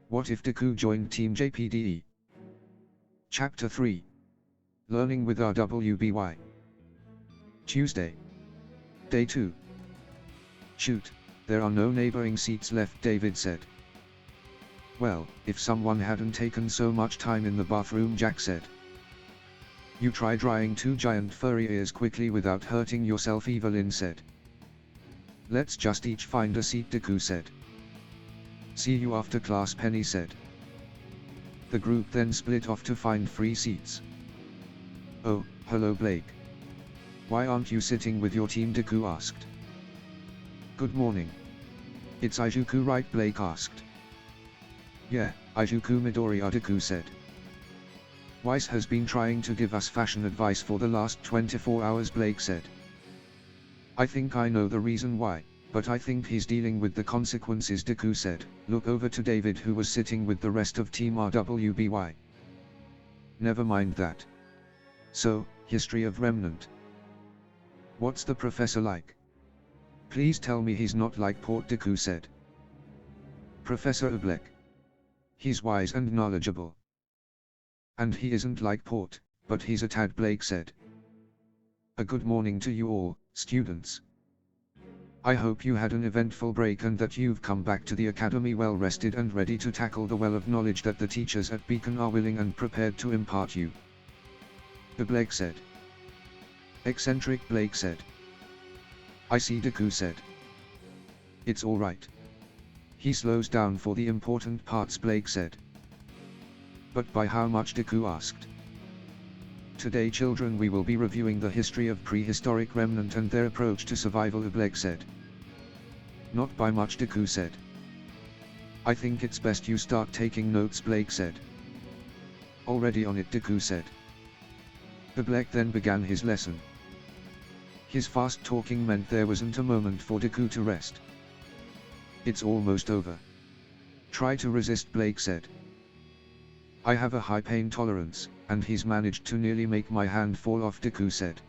What if Deku joined Team JPDE? Chapter 3. Learning with RWBY. Tuesday. Day 2. Shoot, there are no neighboring seats left, David said. Well, if someone hadn't taken so much time in the bathroom, Jack said. You try drying 2 giant furry ears quickly without hurting yourself, Evelyn said. Let's just each find a seat, Deku said. See you after class, Penny said. The group then split off to find free seats. Oh, hello Blake. Why aren't you sitting with your team, Deku asked. Good morning. It's Izuku, right, Blake asked. Yeah, Izuku Midoriya, Deku said. Weiss has been trying to give us fashion advice for the last 24 hours, Blake said. I think I know the reason why, but I think he's dealing with the consequences, Deku said. Look over to David, who was sitting with the rest of Team RWBY. Never mind that. So, history of Remnant. What's the professor like? Please tell me he's not like Port, Deku said. Professor Oblek. He's wise and knowledgeable. And he isn't like Port, but he's a tad, Blake said. A good morning to you all, students. I hope you had an eventful break and that you've come back to the academy well rested and ready to tackle the well of knowledge that the teachers at Beacon are willing and prepared to impart you. Blake said. Eccentric, Blake said. I see, Deku said. It's alright. He slows down for the important parts, Blake said. But by how much, Deku asked. Today, children, we will be reviewing the history of prehistoric Remnant and their approach to survival, Blake said. Not by much, Deku said. I think it's best you start taking notes, Blake said. Already on it, Deku said. Blake then began his lesson. His fast talking meant there wasn't a moment for Deku to rest. It's almost over. Try to resist, Blake said. I have a high pain tolerance, and he's managed to nearly make my hand fall off, Deku said.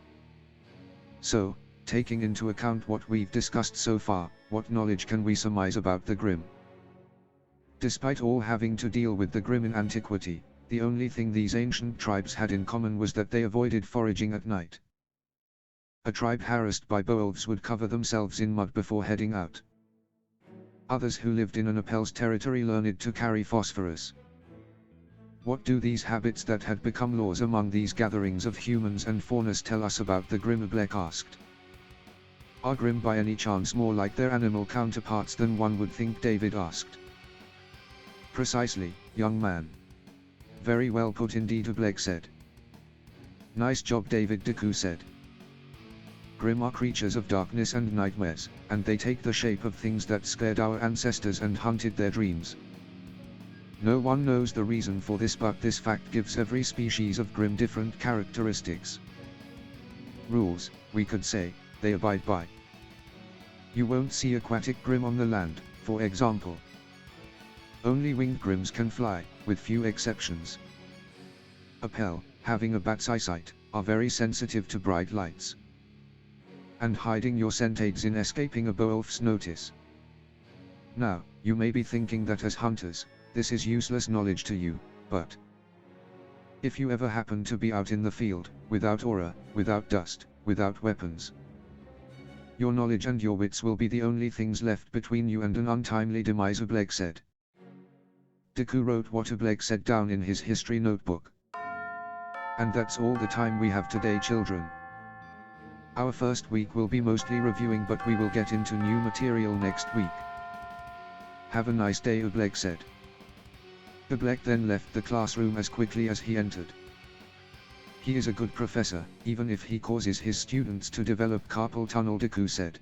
So, taking into account what we've discussed so far, what knowledge can we surmise about the Grimm? Despite all having to deal with the Grimm in antiquity, the only thing these ancient tribes had in common was that they avoided foraging at night. A tribe harassed by beowulfs would cover themselves in mud before heading out. Others who lived in Anapel's territory learned to carry phosphorus. What do these habits that had become laws among these gatherings of humans and faunas tell us about the Grimm? Blake asked. Are Grimm by any chance more like their animal counterparts than one would think? David asked. Precisely, young man. Very well put indeed, Blake said. Nice job, David, Deku said. Grimm are creatures of darkness and nightmares, and they take the shape of things that scared our ancestors and hunted their dreams. No one knows the reason for this, but this fact gives every species of Grimm different characteristics. Rules, we could say, they abide by. You won't see aquatic Grimm on the land, for example. Only winged Grimms can fly, with few exceptions. Apel, having a bat's eyesight, are very sensitive to bright lights. And hiding your scent aids in escaping a beowulf's notice. Now, you may be thinking that as hunters, this is useless knowledge to you, but if you ever happen to be out in the field, without aura, without dust, without weapons, your knowledge and your wits will be the only things left between you and an untimely demise, Blake said. Deku wrote what Blake said down in his history notebook. And that's all the time we have today, children. Our first week will be mostly reviewing, but we will get into new material next week. Have a nice day, Blake said. Blake then left the classroom as quickly as he entered. He is a good professor, even if he causes his students to develop carpal tunnel, Deku said.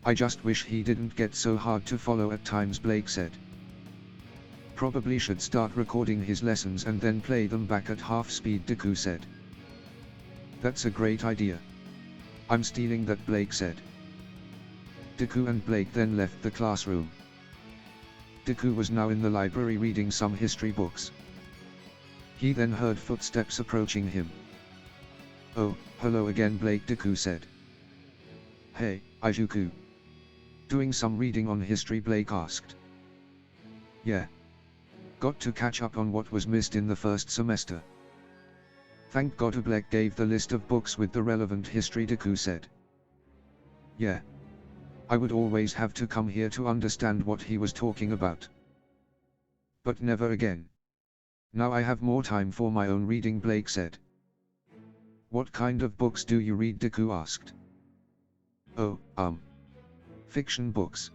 I just wish he didn't get so hard to follow at times, Blake said. Probably should start recording his lessons and then play them back at half speed, Deku said. That's a great idea. I'm stealing that, Blake said. Deku and Blake then left the classroom. Deku was now in the library reading some history books. He then heard footsteps approaching him. Oh, hello again, Blake, Deku said. Hey, Izuku. Doing some reading on history, Blake asked. Yeah, Got to catch up on what was missed in the first semester. Thank God Jade-Black gave the list of books with the relevant history, Deku said. Yeah. I would always have to come here to understand what he was talking about. But never again. Now I have more time for my own reading, Blake said. What kind of books do you read, Deku asked. Oh, fiction books.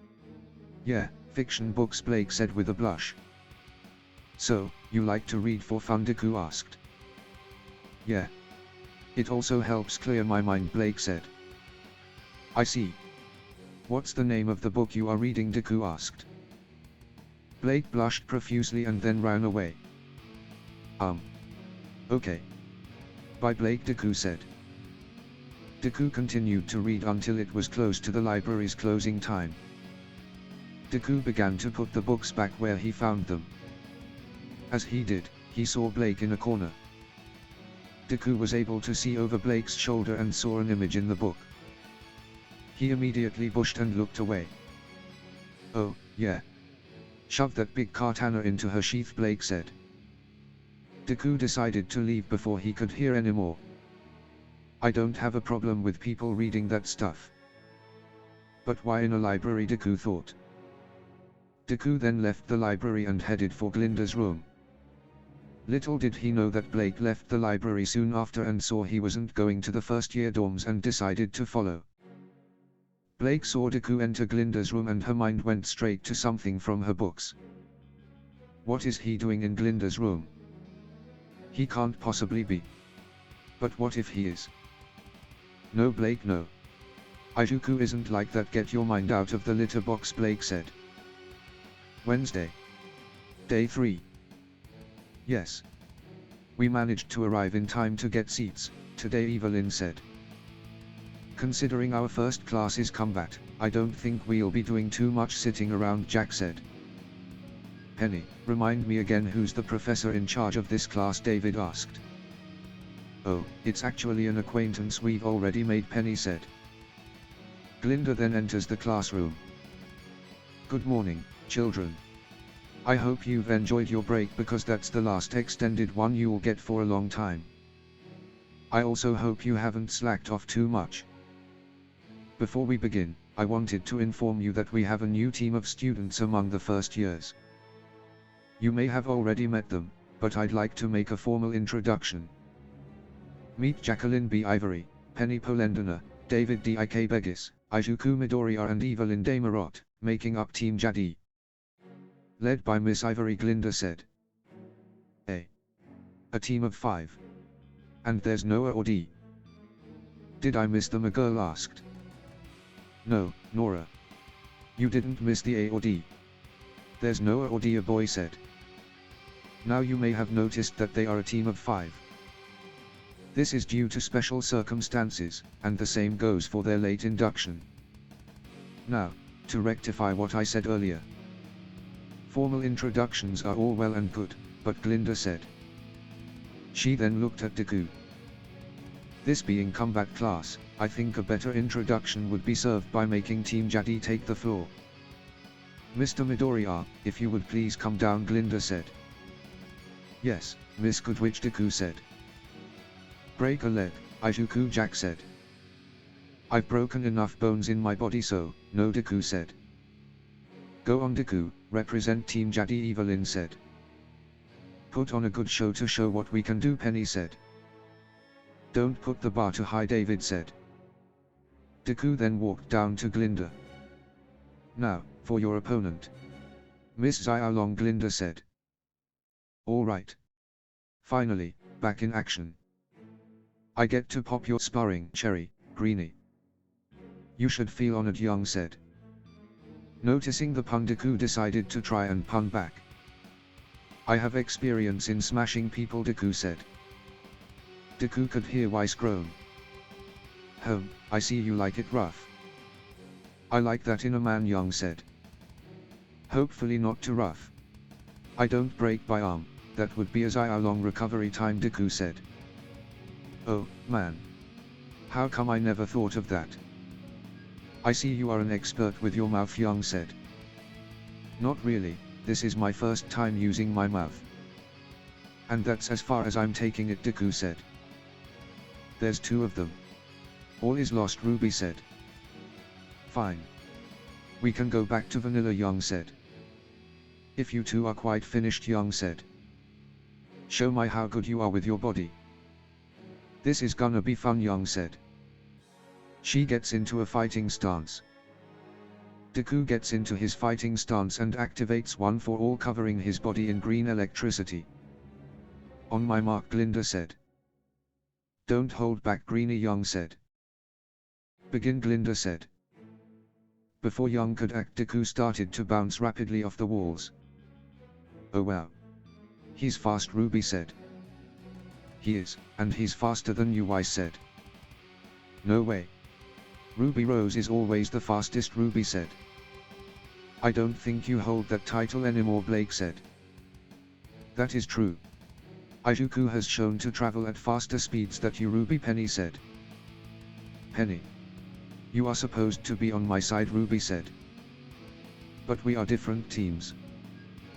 Yeah, fiction books, Blake said with a blush. So, you like to read for fun, Deku asked. Yeah. It also helps clear my mind, Blake said. I see. What's the name of the book you are reading, Deku asked. Blake blushed profusely and then ran away. Okay. Bye, Blake, Deku said. Deku continued to read until it was close to the library's closing time. Deku began to put the books back where he found them. As he did, he saw Blake in a corner. Deku was able to see over Blake's shoulder and saw an image in the book. He immediately bushed and looked away. Oh, yeah. Shove that big katana into her sheath, Blake said. Deku decided to leave before he could hear any more. I don't have a problem with people reading that stuff. But why in a library, Deku thought. Deku then left the library and headed for Glinda's room. Little did he know that Blake left the library soon after and saw he wasn't going to the first-year dorms and decided to follow. Blake saw Deku enter Glinda's room and her mind went straight to something from her books. What is he doing in Glinda's room? He can't possibly be. But what if he is? No, Blake, no. Ijuku isn't like that. Get your mind out of the litter box, Blake said. Wednesday. Day 3. Yes. We managed to arrive in time to get seats, today, Evelyn said. Considering our first class is combat, I don't think we'll be doing too much sitting around, Jack said. Penny, remind me again who's the professor in charge of this class, David asked. Oh, it's actually an acquaintance we've already made, Penny said. Glinda then enters the classroom. Good morning, children. I hope you've enjoyed your break because that's the last extended one you'll get for a long time. I also hope you haven't slacked off too much. Before we begin, I wanted to inform you that we have a new team of students among the first years. You may have already met them, but I'd like to make a formal introduction. Meet Jacqueline B. Ivory, Penny Polendina, David D.I.K. Begis, Ijuku Midoriya and Evelyn Damarot, making up Team JPDE. Led by Miss Ivory, Glinda said. A team of 5. And there's Noah or D. Did I miss them? A girl asked. No, Nora. You didn't miss the A or D. There's Noah or D, a boy said. Now you may have noticed that they are a team of 5. This is due to special circumstances, and the same goes for their late induction. Now, to rectify what I said earlier. Formal introductions are all well and good, but Glinda said. She then looked at Deku. This being combat class, I think a better introduction would be served by making Team JPDE take the floor. Mr. Midoriya, if you would please come down, Glinda said. Yes, Miss Goodwitch, Deku said. Break a leg, Ijuku, Jack said. I've broken enough bones in my body, so, no, Deku said. Go on, Deku, represent Team JPDE, Evelyn said. Put on a good show to show what we can do, Penny said. Don't put the bar too high, David said. Deku then walked down to Glinda. Now, for your opponent. Miss Xiaolong, Glinda said. Alright. Finally, back in action. I get to pop your sparring cherry, Greenie. You should feel honored, Young said. Noticing the pun, Deku decided to try and pun back. I have experience in smashing people, Deku said. Deku could hear Weiss groan. I see you like it rough. I like that in a man, Young said. Hopefully not too rough. I don't break my arm, that would be a Xiaolong recovery time, Deku said. Oh, man. How come I never thought of that? I see you are an expert with your mouth, Young said. Not really, This is my first time using my mouth. And that's as far as I'm taking it, Deku said. There's 2 of them. All is lost, RWBY said. Fine. We can go back to vanilla, Yang said. If you 2 are quite finished, Yang said. Show me how good you are with your body. This is gonna be fun, Yang said. She gets into a fighting stance. Deku gets into his fighting stance and activates One for All, covering his body in green electricity. On my mark, Glinda said. Don't hold back, Greenie, Yang said. Begin, Glinda said. Before Yang could act, Deku started to bounce rapidly off the walls. Oh wow. He's fast, RWBY said. He is, and he's faster than you, I said. No way. Ruby Rose is always the fastest, RWBY said. I don't think you hold that title anymore, Blake said. That is true. Izuku has shown to travel at faster speeds than you, RWBY, Penny said. Penny. You are supposed to be on my side, RWBY said. But we are different teams.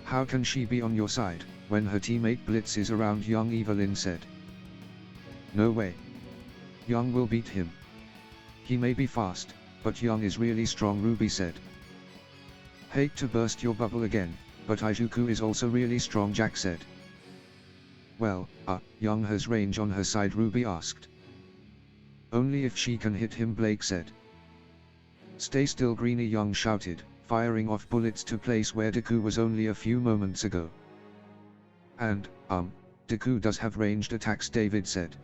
How can she be on your side, when her teammate Blitz is around, young Evelyn said. No way. Young will beat him. He may be fast, but Young is really strong, RWBY said. Hate to burst your bubble again, but Izuku is also really strong, Jack said. Well, Young has range on her side, RWBY asked. Only if she can hit him, Blake said. Stay still, Greenie, Young shouted, firing off bullets to place where Deku was only a few moments ago. And, Deku does have ranged attacks, David said.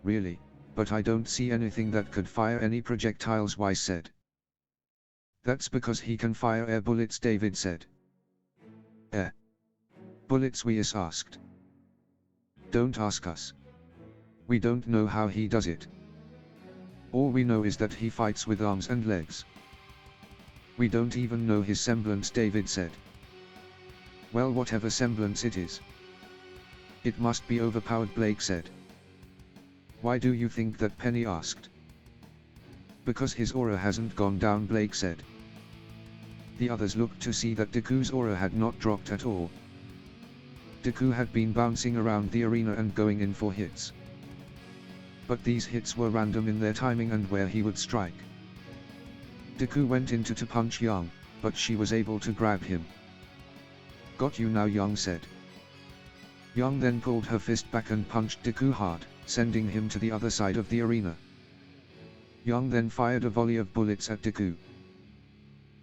Really? But I don't see anything that could fire any projectiles, Weiss said. That's because he can fire air bullets, David said. Air bullets, Weiss asked. Don't ask us. We don't know how he does it. All we know is that he fights with arms and legs. We don't even know his semblance, David said. Well, whatever semblance it is. It must be overpowered, Blake said. Why do you think that, Penny asked. Because his aura hasn't gone down, Blake said. The others looked to see that Deku's aura had not dropped at all. Deku had been bouncing around the arena and going in for hits. But these hits were random in their timing and where he would strike. Deku went into to punch Yang, but she was able to grab him. Got you now, Yang said. Yang then pulled her fist back and punched Deku hard, sending him to the other side of the arena. Yang then fired a volley of bullets at Deku.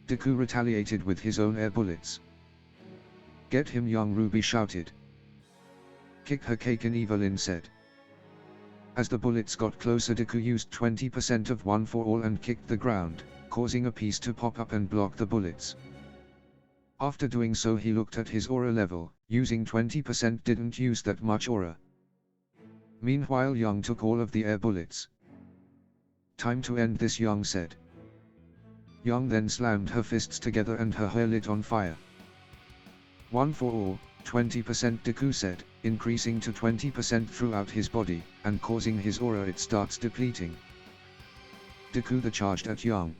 Deku retaliated with his own air bullets. Get him, Yang, RWBY shouted. Kick her cake in, Evelyn said. As the bullets got closer, Deku used 20% of One for All and kicked the ground, causing a piece to pop up and block the bullets. After doing so, he looked at his aura level. Using 20% didn't use that much aura. Meanwhile, Yang took all of the air bullets. Time to end this, Yang said. Yang then slammed her fists together and her hair lit on fire. One for All, 20%, Deku said, increasing to 20% throughout his body, and causing his aura it starts depleting. Deku the charged at Yang.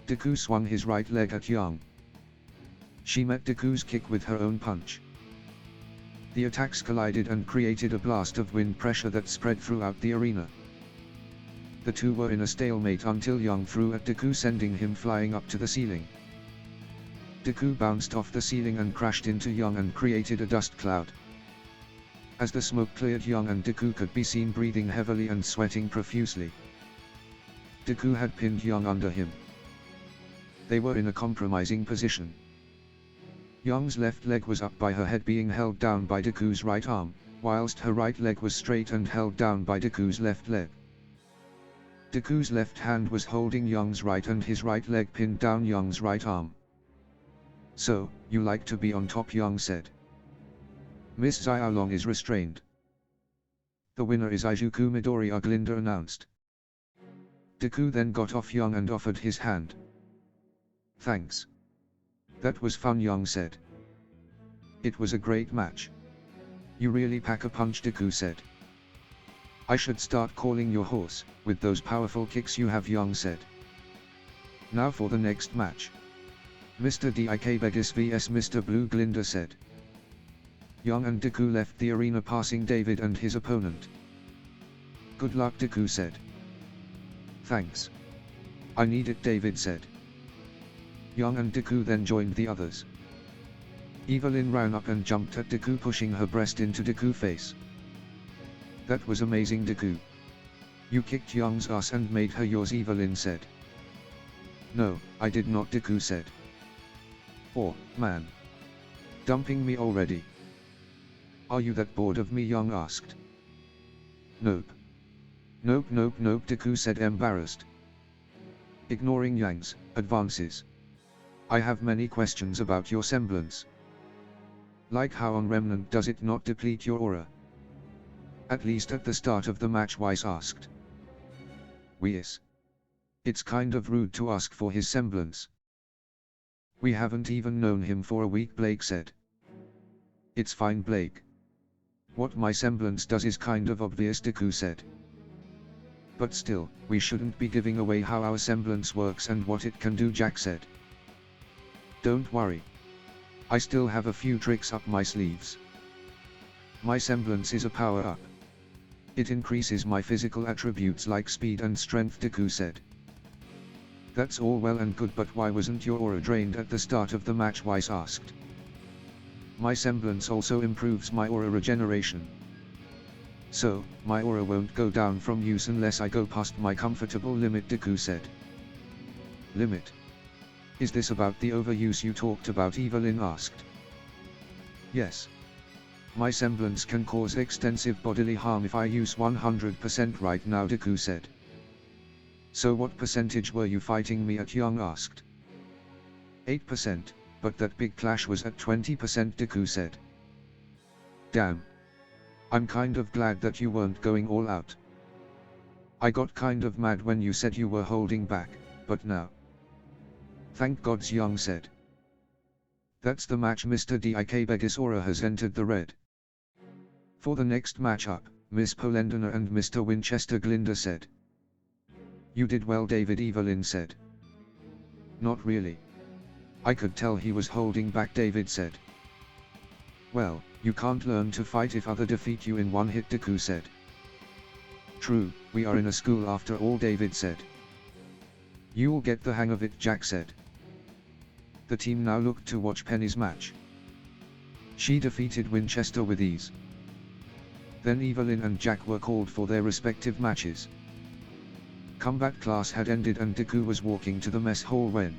Deku swung his right leg at Yang. She met Deku's kick with her own punch. The attacks collided and created a blast of wind pressure that spread throughout the arena. The two were in a stalemate until Yang threw at Deku, sending him flying up to the ceiling. Deku bounced off the ceiling and crashed into Yang and created a dust cloud. As the smoke cleared, Yang and Deku could be seen breathing heavily and sweating profusely. Deku had pinned Yang under him. They were in a compromising position. Yang's left leg was up by her head, being held down by Deku's right arm, whilst her right leg was straight and held down by Deku's left leg. Deku's left hand was holding Yang's right and his right leg pinned down Yang's right arm. So, you like to be on top, Yang said. Miss Xiaolong is restrained. The winner is Izuku Midoriya, Glinda announced. Deku then got off Yang and offered his hand. Thanks. That was fun, Yang said. It was a great match. You really pack a punch, Deku said. I should start calling your horse, with those powerful kicks you have, Yang said. Now for the next match. Mr. Dik Begis vs Mr. Blue Glinda said. Yang and Deku left the arena passing David and his opponent. Good luck, Deku said. Thanks. I need it, David said. Yang and Deku then joined the others. Evelyn ran up and jumped at Deku, pushing her breast into Deku's face. That was amazing, Deku. You kicked Young's ass and made her yours, Evelyn said. No, I did not, Deku said. Oh, man. Dumping me already? Are you that bored of me, Young asked. Nope. Nope, Deku said, embarrassed. Ignoring Yang's advances. I have many questions about your semblance. Like how on Remnant does it not deplete your aura? At least at the start of the match, Weiss asked. Yes. It's kind of rude to ask for his semblance. We haven't even known him for a week, Blake said. It's fine, Blake. What my semblance does is kind of obvious, Deku said. But still, we shouldn't be giving away how our semblance works and what it can do, Jack said. Don't worry. I still have a few tricks up my sleeves. My semblance is a power-up. It increases my physical attributes like speed and strength, Deku said. That's all well and good, but why wasn't your aura drained at the start of the match, Weiss asked. My semblance also improves my aura regeneration. So, my aura won't go down from use unless I go past my comfortable limit, Deku said. Limit? Is this about the overuse you talked about, Evelyn asked. Yes. My semblance can cause extensive bodily harm if I use 100% right now, Deku said. So what percentage were you fighting me at, Young asked. 8%, but that big clash was at 20%, Deku said. Damn. I'm kind of glad that you weren't going all out. I got kind of mad when you said you were holding back, but now. Thank gods, Young said. That's the match. Mr. Dik Begis aura has entered the red. For the next matchup, Miss Polendina and Mr. Winchester, Glinda said. You did well, David, Evelyn said. Not really. I could tell he was holding back, David said. Well, you can't learn to fight if other defeat you in one hit, Deku said. True, we are in a school after all, David said. You'll get the hang of it, Jack said. The team now looked to watch Penny's match. She defeated Winchester with ease. Then Evelyn and Jack were called for their respective matches. Combat class had ended and Deku was walking to the mess hall when...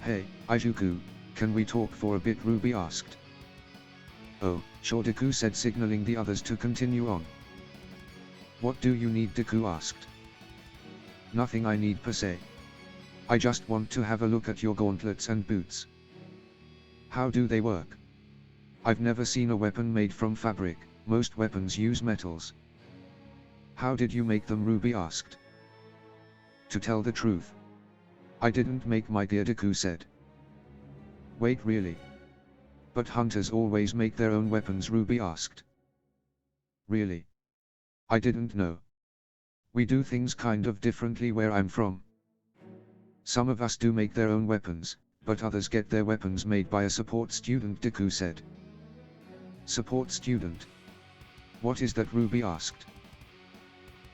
Hey, Izuku, can we talk for a bit, Ruby asked. Oh, sure, Deku said, signaling the others to continue on. What do you need, Deku asked. Nothing I need per se. I just want to have a look at your gauntlets and boots. How do they work? I've never seen a weapon made from fabric, most weapons use metals. How did you make them, Ruby asked. To tell the truth, I didn't make my gear, Deku said. Wait, really? But hunters always make their own weapons, Ruby asked. Really? I didn't know. We do things kind of differently where I'm from. Some of us do make their own weapons, but others get their weapons made by a support student, Deku said. Support student? What is that, Ruby asked.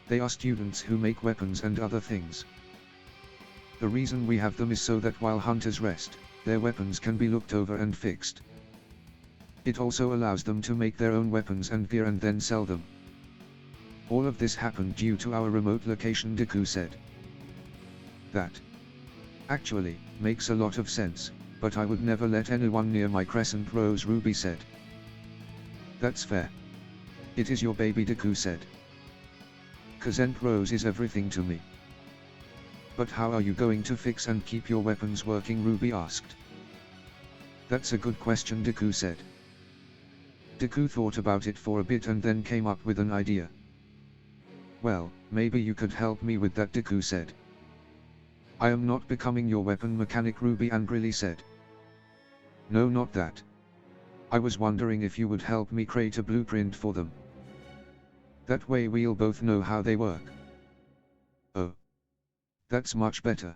They are students who make weapons and other things. The reason we have them is so that while hunters rest, their weapons can be looked over and fixed. It also allows them to make their own weapons and gear and then sell them. All of this happened due to our remote location, Deku said. That actually makes a lot of sense, but I would never let anyone near my crescent rose, Ruby said. That's fair. It is your baby, Deku said. Crescent rose is everything to me. But how are you going to fix and keep your weapons working, Ruby asked. That's a good question, Deku said. Deku thought about it for a bit and then came up with an idea. Well, maybe you could help me with that, Deku said. I am not becoming your weapon mechanic, Ruby angrily said. No, not that. I was wondering if you would help me create a blueprint for them. That way we'll both know how they work. Oh. That's much better.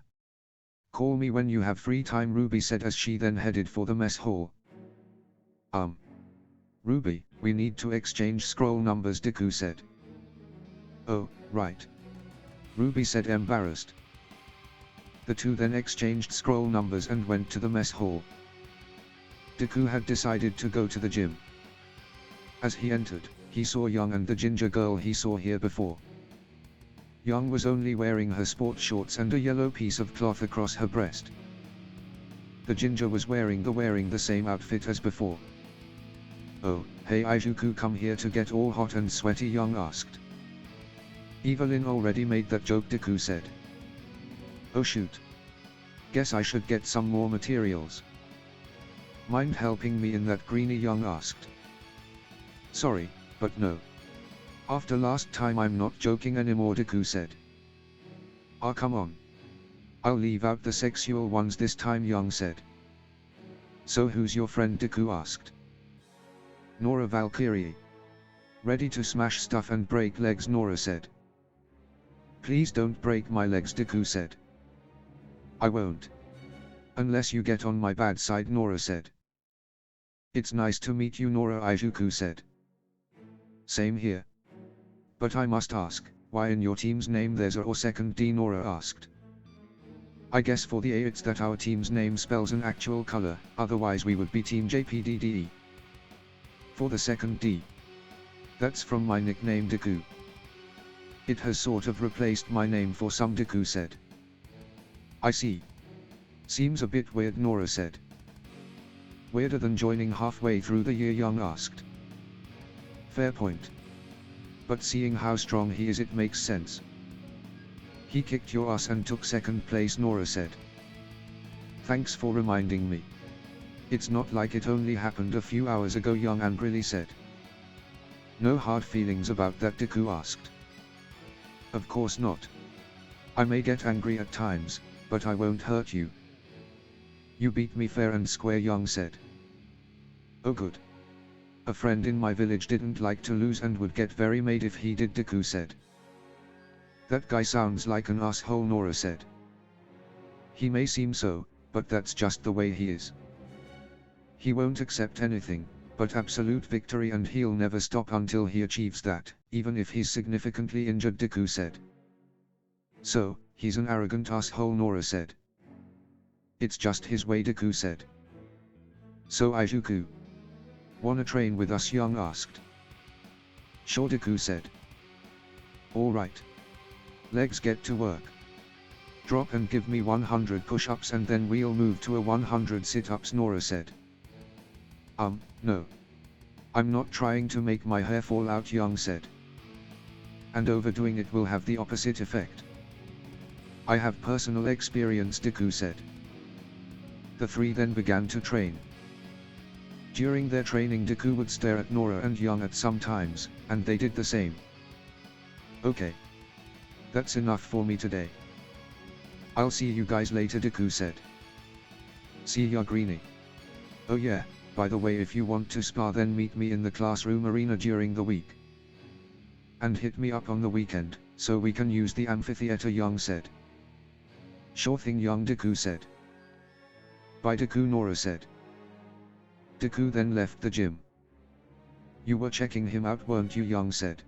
Call me when you have free time, RWBY said as she then headed for the mess hall. RWBY, we need to exchange scroll numbers, Deku said. Oh, right. RWBY said, embarrassed. The two then exchanged scroll numbers and went to the mess hall. Deku had decided to go to the gym. As he entered, he saw Yang and the ginger girl he saw here before. Yang was only wearing her sports shorts and a yellow piece of cloth across her breast. The ginger was wearing the same outfit as before. Oh, hey Izuku, come here to get all hot and sweaty, Yang asked. Evelyn already made that joke, Deku said. Oh shoot. Guess I should get some more materials. Mind helping me in that, greenie, Yang asked. Sorry, but no. After last time I'm not joking anymore, Deku said. Ah, come on. I'll leave out the sexual ones this time, Yang said. So who's your friend, Deku asked. Nora Valkyrie. Ready to smash stuff and break legs, Nora said. Please don't break my legs, Deku said. I won't. Unless you get on my bad side, Nora said. It's nice to meet you, Nora, Izuku said. Same here. But I must ask, why in your team's name there's a or second D, Nora asked. I guess for the A it's that our team's name spells an actual color, otherwise we would be Team JPDE. For the second D. That's from my nickname, Deku. It has sort of replaced my name for some, Deku said. I see. Seems a bit weird, Nora said. Weirder than joining halfway through the year, Yang asked. Fair point. But seeing how strong he is, it makes sense. He kicked your ass and took second place, Nora said. Thanks for reminding me. It's not like it only happened a few hours ago, Yang angrily said. No hard feelings about that, Deku asked. Of course not. I may get angry at times, but I won't hurt you. You beat me fair and square, Yang said. Oh good. A friend in my village didn't like to lose and would get very mad if he did, Deku said. That guy sounds like an asshole, Nora said. He may seem so, but that's just the way he is. He won't accept anything but absolute victory, and he'll never stop until he achieves that, even if he's significantly injured, Deku said. So, he's an arrogant asshole, Nora said. It's just his way, Deku said. So Izuku, wanna train with us, Yang asked. Sure, Deku said. Alright. Legs, get to work. Drop and give me 100 push-ups and then we'll move to a 100 sit-ups, Nora said. No. I'm not trying to make my hair fall out, Yang said. And overdoing it will have the opposite effect. I have personal experience, Deku said. The three then began to train. During their training, Deku would stare at Nora and Yang at some times, and they did the same. Okay. That's enough for me today. I'll see you guys later, Deku said. See ya, greenie. Oh yeah, by the way, if you want to spar then meet me in the classroom arena during the week. And hit me up on the weekend, so we can use the amphitheater, Yang said. Sure thing, Yang, Deku said. Bye, Deku, Nora said. Deku then left the gym. You were checking him out, weren't you, Yang said.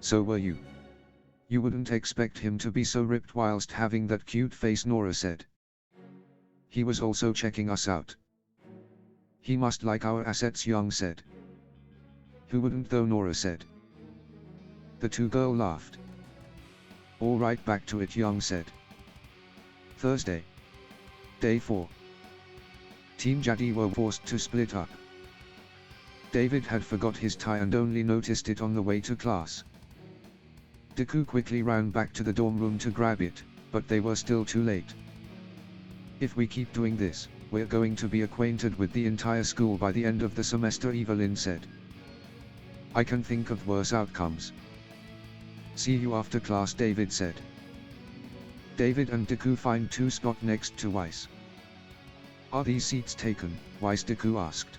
So were you. You wouldn't expect him to be so ripped whilst having that cute face, Nora said. He was also checking us out. He must like our assets, Yang said. Who wouldn't though, Nora said. The two girls laughed. Alright, back to it, Yang said. Thursday. Day 4. Team JPDE were forced to split up. David had forgot his tie and only noticed it on the way to class. Deku quickly ran back to the dorm room to grab it, but they were still too late. If we keep doing this, we're going to be acquainted with the entire school by the end of the semester, Evelyn said. I can think of worse outcomes. See you after class, David said. David and Deku find two spots next to Weiss. Are these seats taken? Weiss, Deku asked.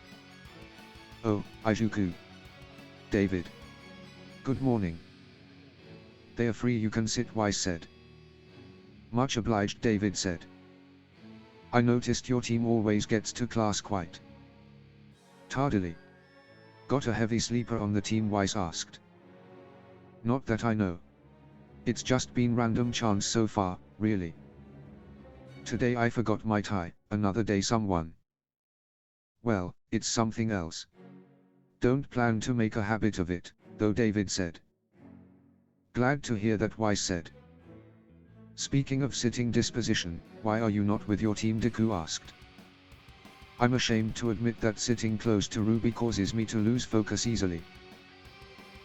Oh, Izuku. David. Good morning. They are free, you can sit, Weiss said. Much obliged, David said. I noticed your team always gets to class quite tardily. Got a heavy sleeper on the team? Weiss asked. Not that I know. It's just been random chance so far, really. Today I forgot my tie, another day someone. Well, it's something else. Don't plan to make a habit of it, though, David said. Glad to hear that, Weiss said. Speaking of sitting disposition, why are you not with your team? Deku asked. I'm ashamed to admit that sitting close to RWBY causes me to lose focus easily.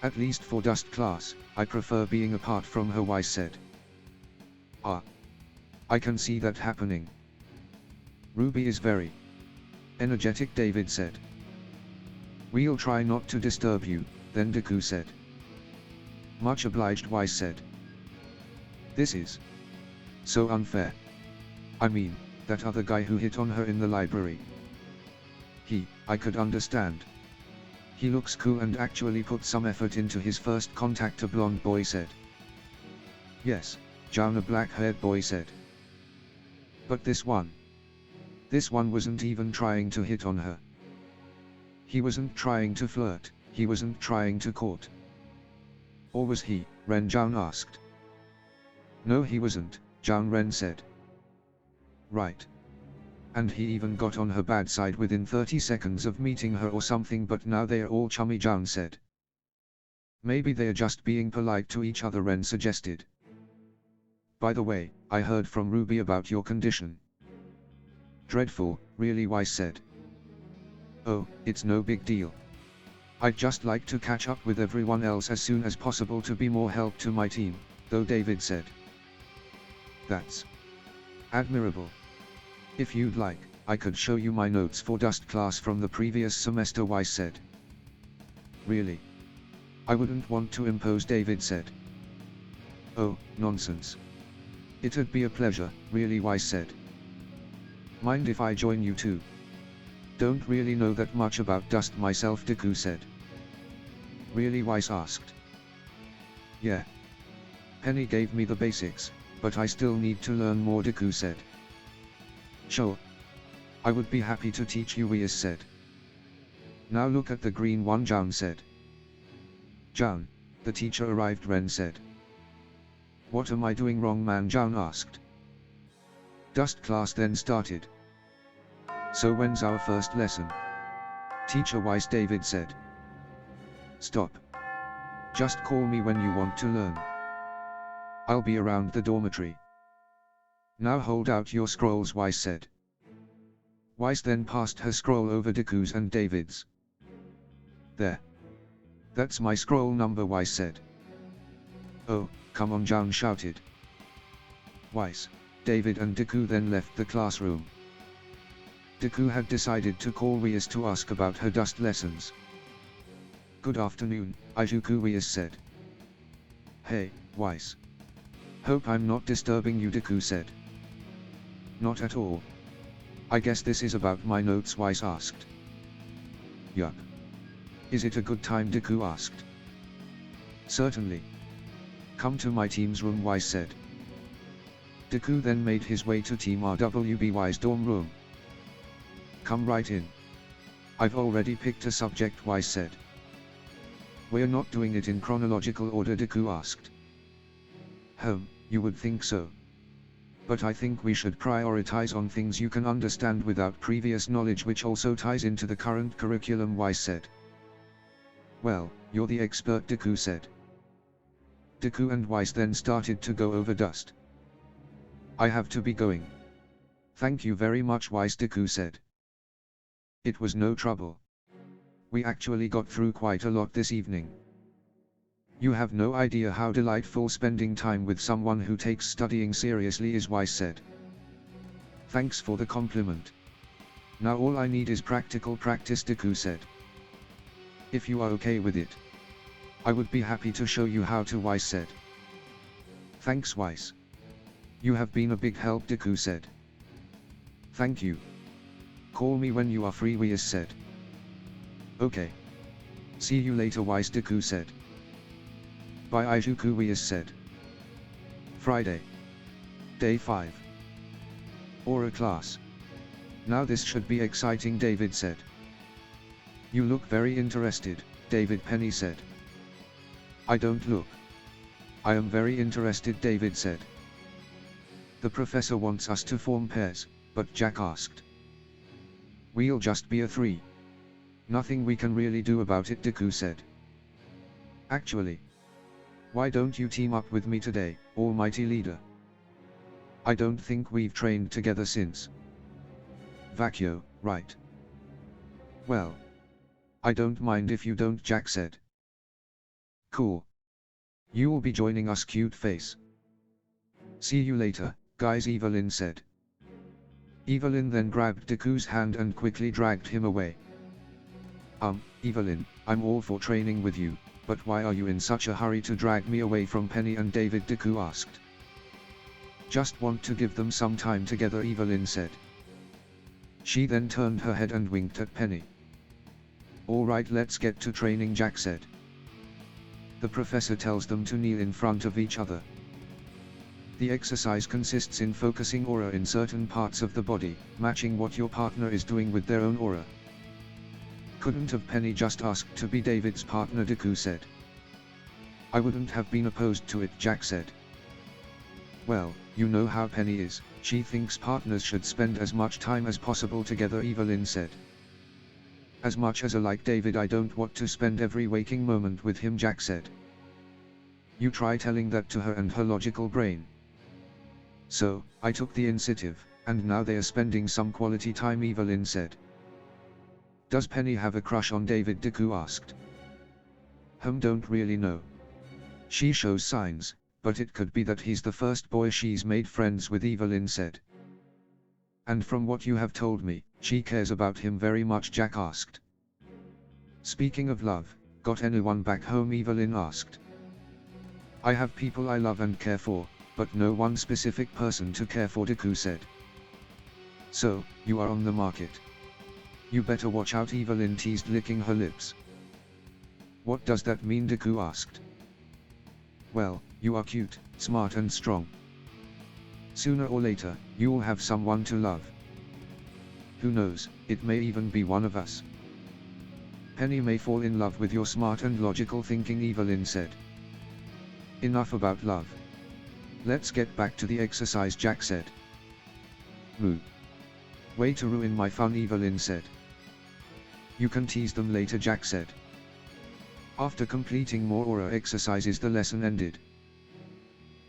At least for dust class, I prefer being apart from her, Weiss said. Ah. I can see that happening. RWBY is very energetic, David said. We'll try not to disturb you, then, Deku said. Much obliged, Weiss said. This is so unfair. I mean, that other guy who hit on her in the library. I could understand. He looks cool and actually put some effort into his first contact, a blonde boy said. Yes, John, a black-haired boy said. But this one wasn't even trying to hit on her. He wasn't trying to flirt, he wasn't trying to court. Or was he? Ren Jiang asked. No, he wasn't, Jiang Ren said. Right. And he even got on her bad side within 30 seconds of meeting her or something, but now they're all chummy, Jiang said. Maybe they're just being polite to each other, Ren suggested. By the way, I heard from RWBY about your condition. Dreadful, really, Weiss said. Oh, it's no big deal. I'd just like to catch up with everyone else as soon as possible to be more help to my team, though, David said. That's admirable. If you'd like, I could show you my notes for dust class from the previous semester, Weiss said. Really? I wouldn't want to impose, David said. Oh, nonsense. It'd be a pleasure, really, Weiss said. Mind if I join you too? Don't really know that much about dust myself, Deku said. Really, Weiss asked. Yeah. Penny gave me the basics, but I still need to learn more, Deku said. Sure. I would be happy to teach you, Weiss said. Now look at the green one, Jiang said. Jiang, the teacher arrived, Ren said. What am I doing wrong, man? Jiang asked. Dust class then started. So when's our first lesson? Teacher Weiss, David said. Stop. Just call me when you want to learn. I'll be around the dormitory. Now hold out your scrolls, Weiss said. Weiss then passed her scroll over Deku's and David's. There. That's my scroll number, Weiss said. Oh, come on, Jiang shouted. Weiss, David and Deku then left the classroom. Deku had decided to call Weiss to ask about her dust lessons. Good afternoon, Izuku, Weiss said. Hey, Weiss. Hope I'm not disturbing you, Deku said. Not at all. I guess this is about my notes, Weiss asked. Yup. Is it a good time, Deku asked. Certainly. Come to my team's room, Weiss said. Deku then made his way to Team RWBY's dorm room. Come right in. I've already picked a subject, Weiss said. We're not doing it in chronological order, Deku asked. You would think so. But I think we should prioritize on things you can understand without previous knowledge, which also ties into the current curriculum, Weiss said. Well, you're the expert, Deku said. Deku and Weiss then started to go over dust. I have to be going. Thank you very much, Weiss, Deku said. It was no trouble. We actually got through quite a lot this evening. You have no idea how delightful spending time with someone who takes studying seriously is, Weiss said. Thanks for the compliment. Now all I need is practical practice, Deku said. If you are okay with it, I would be happy to show you how to, Weiss said. Thanks, Weiss. You have been a big help, Deku said. Thank you. Call me when you are free, Weiss said. Okay. See you later, Weiss, Deku said. Bye, Izuku, Weiss said. Friday. Day 5. Aura class. Now this should be exciting, David said. You look very interested, David, Penny said. I don't look. I am very interested, David said. The professor wants us to form pairs, but Jack asked. We'll just be a three. Nothing we can really do about it, Deku said. Actually, why don't you team up with me today, almighty leader? I don't think we've trained together since. Vacuo, right? Well, I don't mind if you don't, Jack said. Cool. You will be joining us, cute face. See you later, guys, Evelyn said. Evelyn then grabbed Deku's hand and quickly dragged him away. Evelyn, I'm all for training with you, but why are you in such a hurry to drag me away from Penny and David, Deku asked. Just want to give them some time together, Evelyn said. She then turned her head and winked at Penny. Alright, let's get to training, Jack said. The professor tells them to kneel in front of each other. The exercise consists in focusing aura in certain parts of the body, matching what your partner is doing with their own aura. Couldn't have Penny just asked to be David's partner, Deku said. I wouldn't have been opposed to it, Jack said. Well, you know how Penny is, she thinks partners should spend as much time as possible together, Evelyn said. As much as I like David, I don't want to spend every waking moment with him, Jack said. You try telling that to her and her logical brain. So, I took the initiative, and now they are spending some quality time, Evelyn said. Does Penny have a crush on David, Deku asked. Don't really know. She shows signs, but it could be that he's the first boy she's made friends with, Evelyn said. And from what you have told me, she cares about him very much, Jack asked. Speaking of love, got anyone back home, Evelyn asked. I have people I love and care for, but no one specific person to care for, Deku said. So, you are on the market. You better watch out, Evelyn teased, licking her lips. What does that mean, Deku asked. Well, you are cute, smart and strong. Sooner or later, you'll have someone to love. Who knows, it may even be one of us. Penny may fall in love with your smart and logical thinking, Evelyn said. Enough about love. Let's get back to the exercise, Jack said. Moo. Way to ruin my fun, Evelyn said. You can tease them later, Jack said. After completing more aura exercises, the lesson ended.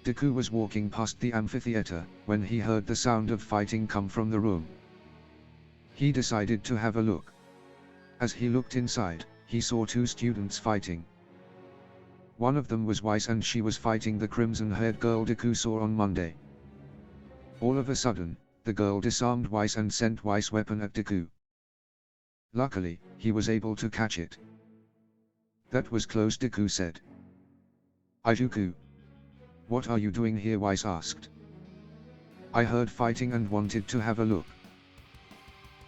Deku was walking past the amphitheater, when he heard the sound of fighting come from the room. He decided to have a look. As he looked inside, he saw two students fighting. One of them was Weiss, and she was fighting the crimson-haired girl Deku saw on Monday. All of a sudden, the girl disarmed Weiss and sent Weiss' weapon at Deku. Luckily, he was able to catch it. That was close, Deku said. Izuku. What are you doing here, Weiss asked. I heard fighting and wanted to have a look.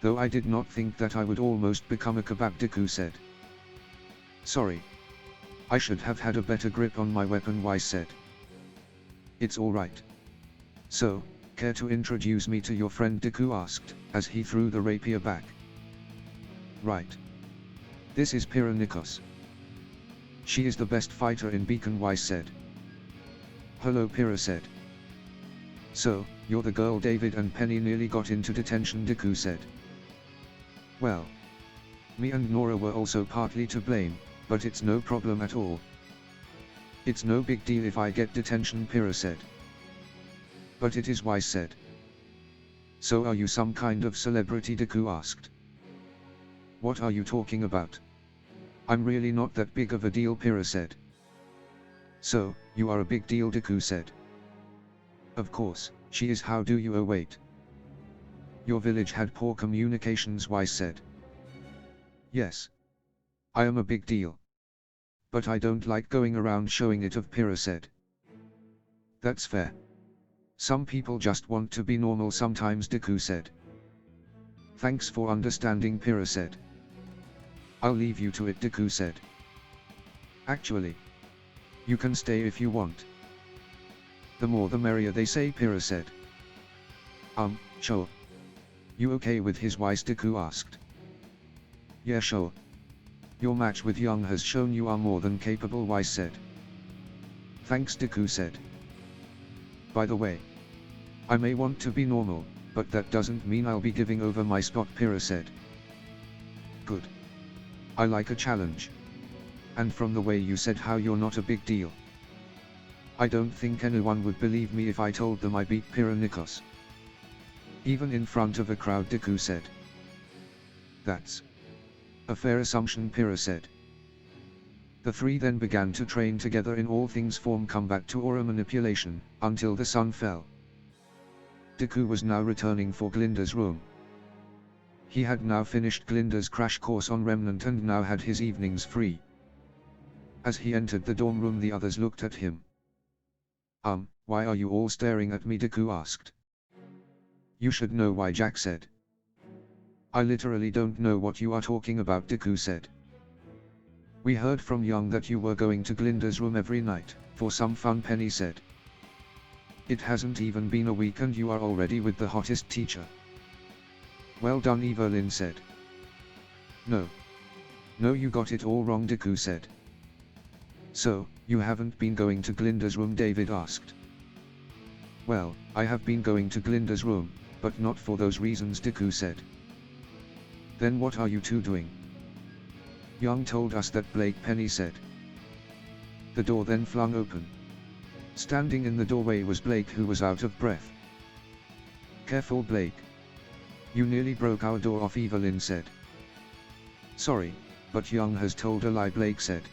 Though I did not think that I would almost become a kebab, Deku said. Sorry. I should have had a better grip on my weapon, Weiss said. It's alright. So, care to introduce me to your friend, Deku asked, as he threw the rapier back. Right. This is Pyrrha Nikos. She is the best fighter in Beacon, Weiss said. Hello, Pyrrha said. So, you're the girl David and Penny nearly got into detention, Deku said. Well. Me and Nora were also partly to blame, but it's no problem at all. It's no big deal if I get detention, Pyrrha said. But it is, Weiss said. So are you some kind of celebrity, Deku asked. What are you talking about? I'm really not that big of a deal, Pyrrha said. So, you are a big deal, Deku said. Of course, she is. How do you wait? Your village had poor communications, Weiss said. Yes. I am a big deal. But I don't like going around showing it off, Pyrrha said. That's fair. Some people just want to be normal sometimes, Deku said. Thanks for understanding, Pyrrha said. I'll leave you to it, Deku said. Actually, you can stay if you want. The more the merrier, they say, Pyrrha said. Sure. You okay with his wise? Deku asked. Yeah, sure. Your match with Yang has shown you are more than capable, Wise said. Thanks, Deku said. By the way, I may want to be normal, but that doesn't mean I'll be giving over my spot, Pyrrha said. Good. I like a challenge. And from the way you said how you're not a big deal, I don't think anyone would believe me if I told them I beat Pyrrha Nikos. Even in front of a crowd, Deku said. That's a fair assumption, Pyrrha said. The three then began to train together in all things form combat to aura manipulation, until the sun fell. Deku was now returning for Glinda's room. He had now finished Glinda's crash course on Remnant and now had his evenings free. As he entered the dorm room, the others looked at him. Why are you all staring at me? Deku asked. You should know why, Jack said. I literally don't know what you are talking about, Deku said. We heard from Yang that you were going to Glinda's room every night, for some fun, Penny said. It hasn't even been a week and you are already with the hottest teacher. Well done, Evelyn said. No, you got it all wrong, Deku said. So, you haven't been going to Glinda's room? David asked. Well, I have been going to Glinda's room, but not for those reasons, Deku said. Then what are you two doing? Yang told us that, Blake, Penny said. The door then flung open. Standing in the doorway was Blake, who was out of breath. Careful, Blake. You nearly broke our door off, Evelyn said. Sorry, but Yang has told a lie, Blake said.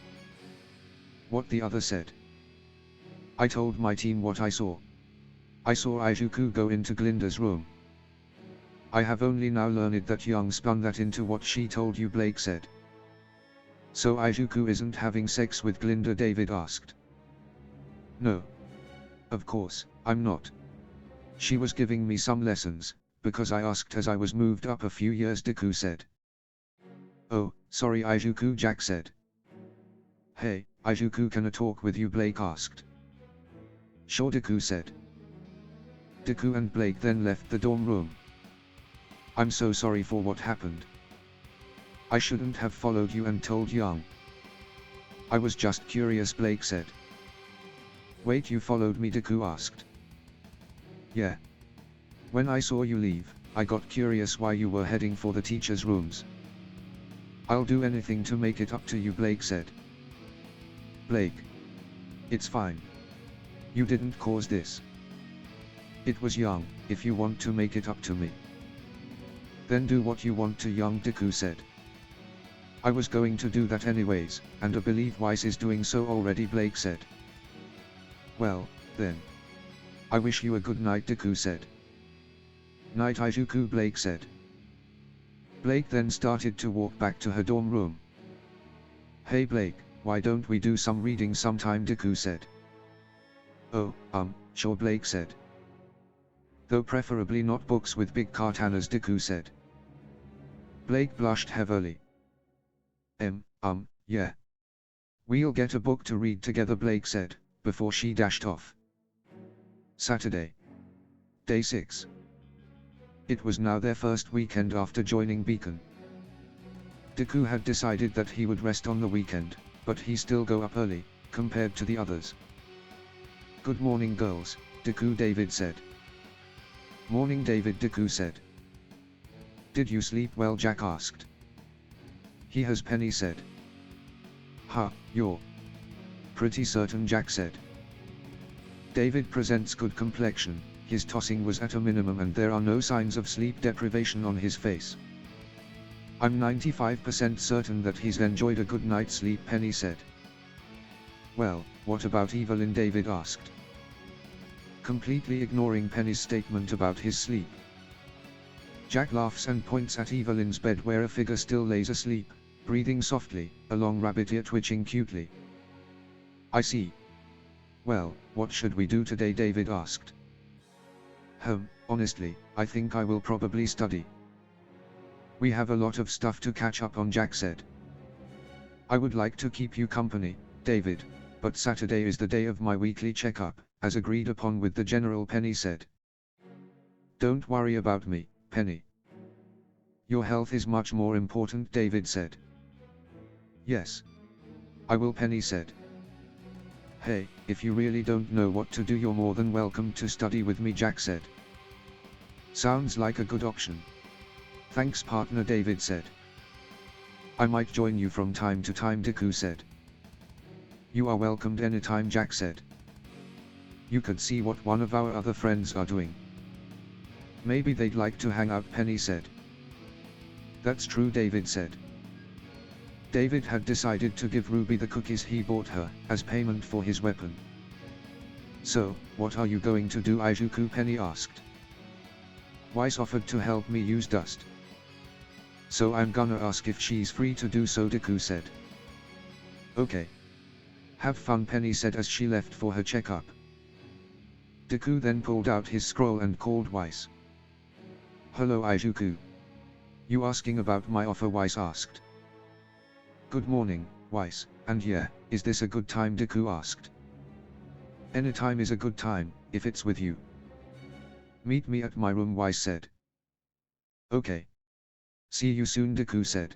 What? The other said. I told my team what I saw. I saw Izuku go into Glinda's room. I have only now learned that Yang spun that into what she told you, Blake said. So Izuku isn't having sex with Glinda? David asked. No. Of course, I'm not. She was giving me some lessons, because I asked as I was moved up a few years, Deku said. Oh, sorry Izuku, Jack said. Hey, Izuku, can I talk with you? Blake asked. Sure, Deku said. Deku and Blake then left the dorm room. I'm so sorry for what happened. I shouldn't have followed you and told Yang. I was just curious, Blake said. Wait, you followed me? Deku asked. Yeah. When I saw you leave, I got curious why you were heading for the teacher's rooms. I'll do anything to make it up to you, Blake said. Blake. It's fine. You didn't cause this. It was Yang. If you want to make it up to me, then do what you want to, Yang, Deku said. I was going to do that anyways, and I believe Weiss is doing so already, Blake said. Well, then. I wish you a good night, Deku said. Night, Izuku, Blake said. Blake then started to walk back to her dorm room. Hey Blake, why don't we do some reading sometime? Deku said. Oh, sure, Blake said. Though preferably not books with big katanas, Deku said. Blake blushed heavily. Yeah. We'll get a book to read together, Blake said, before she dashed off. Saturday. Day 6. It was now their first weekend after joining Beacon. Deku had decided that he would rest on the weekend, but he still go up early, compared to the others. Good morning, girls, Deku, David said. Morning, David, Deku said. Did you sleep well? Jack asked. He has, Penny said. You're pretty certain? Jack said. David presents good complexion, his tossing was at a minimum and there are no signs of sleep deprivation on his face. I'm 95% certain that he's enjoyed a good night's sleep, Penny said. Well, what about Evelyn? David asked. Completely ignoring Penny's statement about his sleep. Jack laughs and points at Evelyn's bed where a figure still lays asleep, breathing softly, a long rabbit ear twitching cutely. I see. Well, what should we do today? David asked. Honestly, I think I will probably study. We have a lot of stuff to catch up on, Jack said. I would like to keep you company, David, but Saturday is the day of my weekly checkup, as agreed upon with the general, Penny said. Don't worry about me, Penny. Your health is much more important, David said. Yes. I will, Penny said. Hey, if you really don't know what to do, you're more than welcome to study with me, Jack said. Sounds like a good option. Thanks, partner, David said. I might join you from time to time, Deku said. You are welcomed anytime, Jack said. You could see what one of our other friends are doing. Maybe they'd like to hang out, Penny said. That's true, David said. David had decided to give Ruby the cookies he bought her, as payment for his weapon. So, what are you going to do, Izuku? Penny asked. Weiss offered to help me use dust. So I'm gonna ask if she's free to do so, Deku said. Okay. Have fun, Penny said as she left for her checkup. Deku then pulled out his scroll and called Weiss. Hello, Izuku. You asking about my offer? Weiss asked. Good morning, Weiss, and yeah, is this a good time? Deku asked. Any time is a good time, if it's with you. Meet me at my room, Weiss said. Okay. See you soon, Deku said.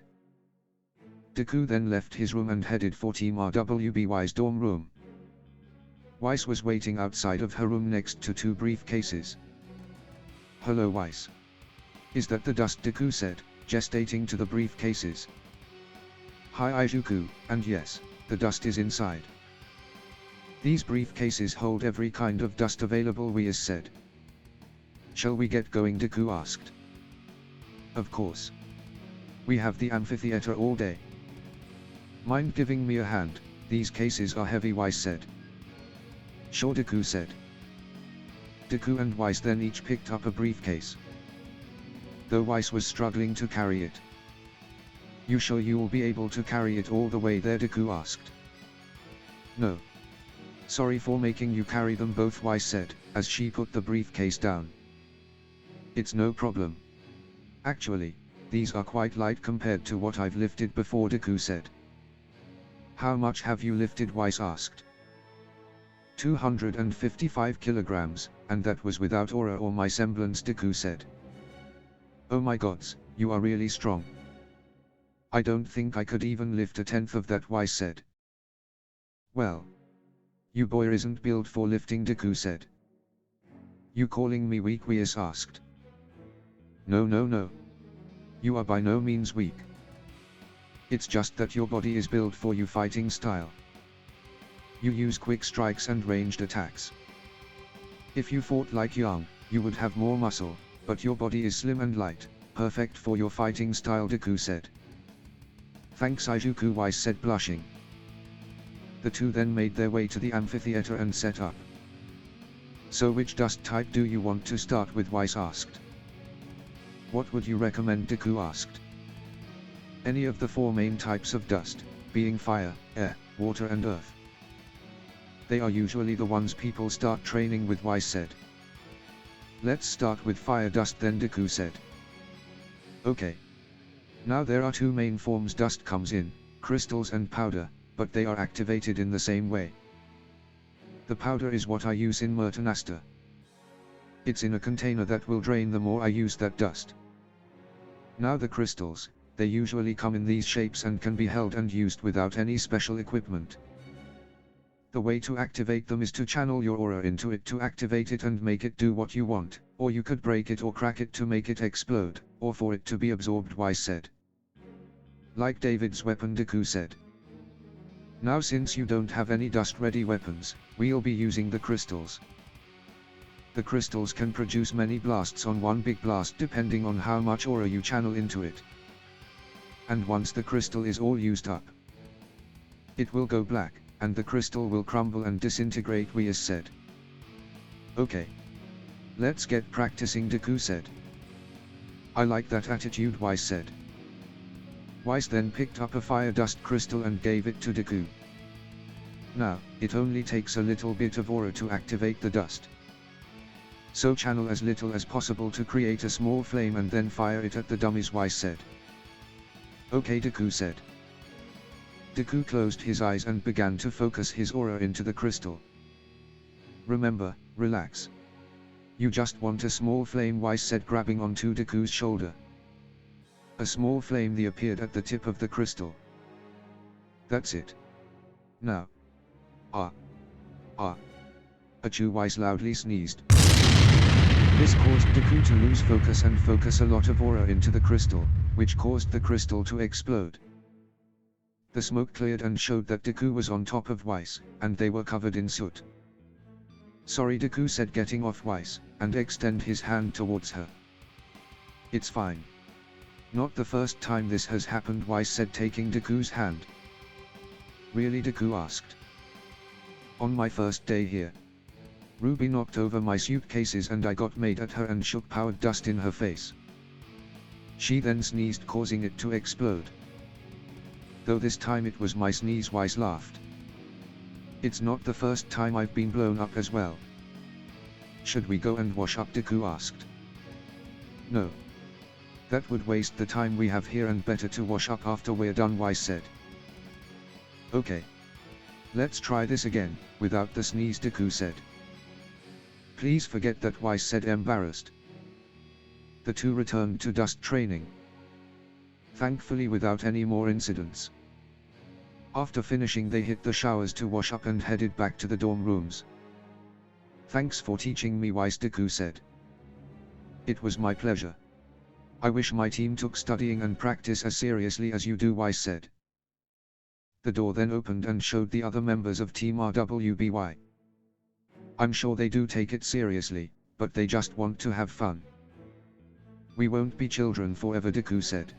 Deku then left his room and headed for Team RWBY's dorm room. Weiss was waiting outside of her room next to two briefcases. Hello, Weiss. Is that the dust? Deku said, gestating to the briefcases. Hi, Izuku, and yes, the dust is inside. These briefcases hold every kind of dust available, Weiss said. Shall we get going? Deku asked. Of course. We have the amphitheater all day. Mind giving me a hand? These cases are heavy, Weiss said. Sure, Deku said. Deku and Weiss then each picked up a briefcase. Though Weiss was struggling to carry it. You sure you'll be able to carry it all the way there? Deku asked. No. Sorry for making you carry them both, Weiss said, as she put the briefcase down. It's no problem. Actually, these are quite light compared to what I've lifted before, Deku said. How much have you lifted? Weiss asked. 255 kilograms, and that was without aura or my semblance, Deku said. Oh my gods, you are really strong. I don't think I could even lift a tenth of that, Weiss said. Well. You boy isn't built for lifting, Deku said. You calling me weak? Weiss asked. No. You are by no means weak. It's just that your body is built for you fighting style. You use quick strikes and ranged attacks. If you fought like Yang, you would have more muscle, but your body is slim and light, perfect for your fighting style, Deku said. Thanks, Izuku, Weiss said, blushing. The two then made their way to the amphitheater and set up. So which dust type do you want to start with? Weiss asked. What would you recommend? Deku asked. Any of the four main types of dust, being fire, air, water and earth. They are usually the ones people start training with, Weiss said. Let's start with fire dust then, Deku said. Okay. Now there are two main forms dust comes in, crystals and powder, but they are activated in the same way. The powder is what I use in Mertonasta. It's in a container that will drain the more I use that dust. Now the crystals, they usually come in these shapes and can be held and used without any special equipment. The way to activate them is to channel your aura into it to activate it and make it do what you want, or you could break it or crack it to make it explode, or for it to be absorbed, Weiss said. Like David's weapon, Deku said. Now since you don't have any dust-ready weapons, we'll be using the crystals. The crystals can produce many blasts on one big blast depending on how much aura you channel into it. And once the crystal is all used up, it will go black, and the crystal will crumble and disintegrate, Weiss said. Okay. Let's get practicing, Deku said. I like that attitude, Weiss said. Weiss then picked up a fire dust crystal and gave it to Deku. Now, it only takes a little bit of aura to activate the dust. So channel as little as possible to create a small flame and then fire it at the dummies, Weiss said. Okay, Deku said. Deku closed his eyes and began to focus his aura into the crystal. Remember, relax. You just want a small flame, Weiss said, grabbing onto Deku's shoulder. A small flame appeared at the tip of the crystal. That's it. Now. Ah. Ah. Achoo! Weiss loudly sneezed. This caused Deku to lose focus and focus a lot of aura into the crystal, which caused the crystal to explode. The smoke cleared and showed that Deku was on top of Weiss, and they were covered in soot. Sorry, Deku said, getting off Weiss, and extend his hand towards her. It's fine. Not the first time this has happened, Weiss said, taking Deku's hand. Really? Deku asked. On my first day here. RWBY knocked over my suitcases and I got mad at her and shook powdered dust in her face. She then sneezed, causing it to explode. Though this time it was my sneeze, Weiss laughed. It's not the first time I've been blown up as well. Should we go and wash up? Deku asked. No. That would waste the time we have here, and better to wash up after we're done, Weiss said. Okay. Let's try this again, without the sneeze, Deku said. Please forget that, Weiss said, embarrassed. The two returned to dust training. Thankfully without any more incidents. After finishing they hit the showers to wash up and headed back to the dorm rooms. Thanks for teaching me, Weiss, Deku said. It was my pleasure. I wish my team took studying and practice as seriously as you do, Weiss said. The door then opened and showed the other members of Team RWBY. I'm sure they do take it seriously, but they just want to have fun. We won't be children forever, Deku said.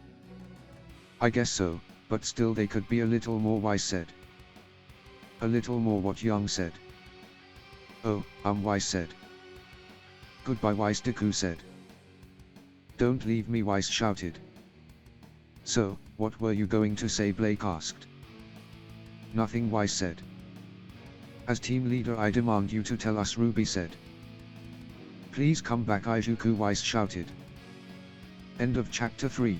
I guess so, but still they could be a little more, Weiss said. A little more what? Yang said. Oh, Weiss said. Goodbye, Weiss, Deku said. Don't leave me, Weiss shouted. So, what were you going to say? Blake asked. Nothing, Weiss said. As team leader I demand you to tell us, RWBY said. Please come back, Izuku, Weiss shouted. End of chapter 3.